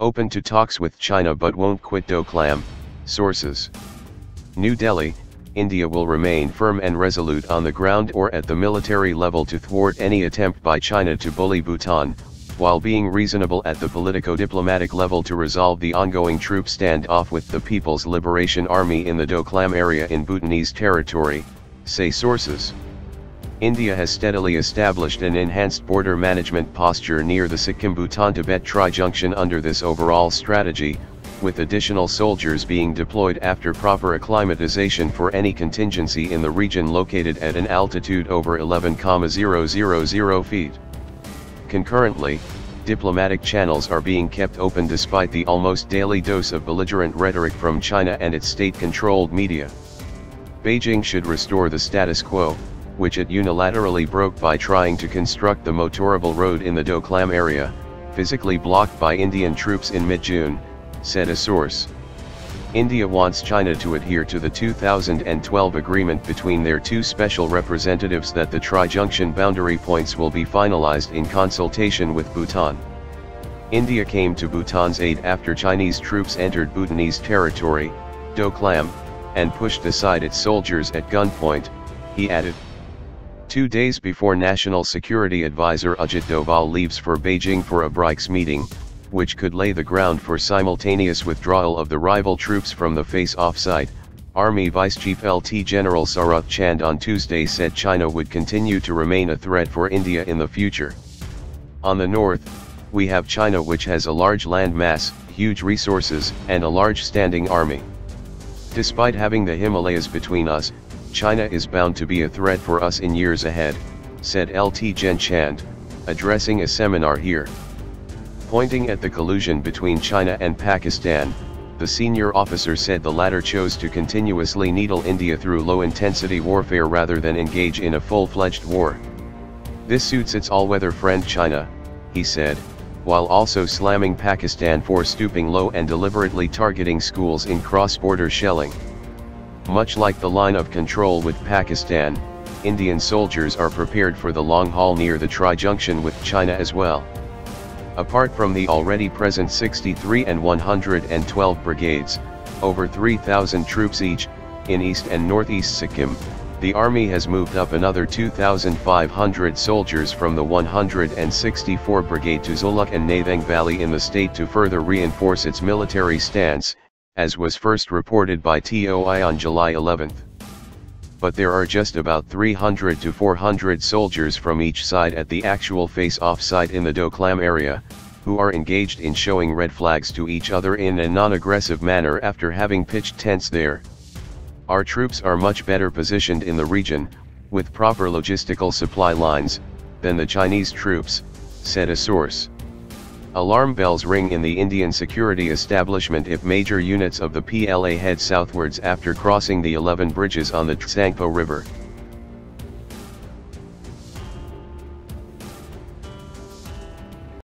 open to talks with China but won't quit Doklam Sources. New Delhi, India will remain firm and resolute on the ground or at the military level to thwart any attempt by China to bully Bhutan, while being reasonable at the politico-diplomatic level to resolve the ongoing troop standoff with the People's Liberation Army in the Doklam area in Bhutanese territory, say sources. India has steadily established an enhanced border management posture near the Sikkim-Bhutan-Tibet tri-junction under this overall strategy, with additional soldiers being deployed after proper acclimatization for any contingency in the region located at an altitude over 11,000 feet. Concurrently, diplomatic channels are being kept open despite the almost daily dose of belligerent rhetoric from China and its state-controlled media. Beijing should restore the status quo, which it unilaterally broke by trying to construct the motorable road in the Doklam area, physically blocked by Indian troops in mid-June, said a source. India wants China to adhere to the 2012 agreement between their two special representatives that the tri-junction boundary points will be finalized in consultation with Bhutan. India came to Bhutan's aid after Chinese troops entered Bhutanese territory, Doklam, and pushed aside its soldiers at gunpoint, he added. 2 days before National Security Advisor Ajit Doval leaves for Beijing for a BRICS meeting, which could lay the ground for simultaneous withdrawal of the rival troops from the face-off site, Army Vice Chief Lt. General Sarath Chand on Tuesday said China would continue to remain a threat for India in the future. On the north, we have China, which has a large land mass, huge resources, and a large standing army. Despite having the Himalayas between us, China is bound to be a threat for us in years ahead, said Lt. Gen Chand, addressing a seminar here. Pointing at the collusion between China and Pakistan, the senior officer said the latter chose to continuously needle India through low-intensity warfare rather than engage in a full-fledged war. This suits its all-weather friend China, he said, while also slamming Pakistan for stooping low and deliberately targeting schools in cross-border shelling. Much like the line of control with Pakistan, Indian soldiers are prepared for the long haul near the tri-junction with China as well. Apart from the already present 63 and 112 brigades, over 3,000 troops each, in East and Northeast Sikkim, the Army has moved up another 2,500 soldiers from the 164 Brigade to Zoluk and Nathang Valley in the state to further reinforce its military stance, as was first reported by TOI on July 11. But there are just about 300 to 400 soldiers from each side at the actual face-off site in the Doklam area, who are engaged in showing red flags to each other in a non-aggressive manner after having pitched tents there. Our troops are much better positioned in the region, with proper logistical supply lines, than the Chinese troops, said a source. Alarm bells ring in the Indian security establishment if major units of the PLA head southwards after crossing the 11 bridges on the Tsangpo River.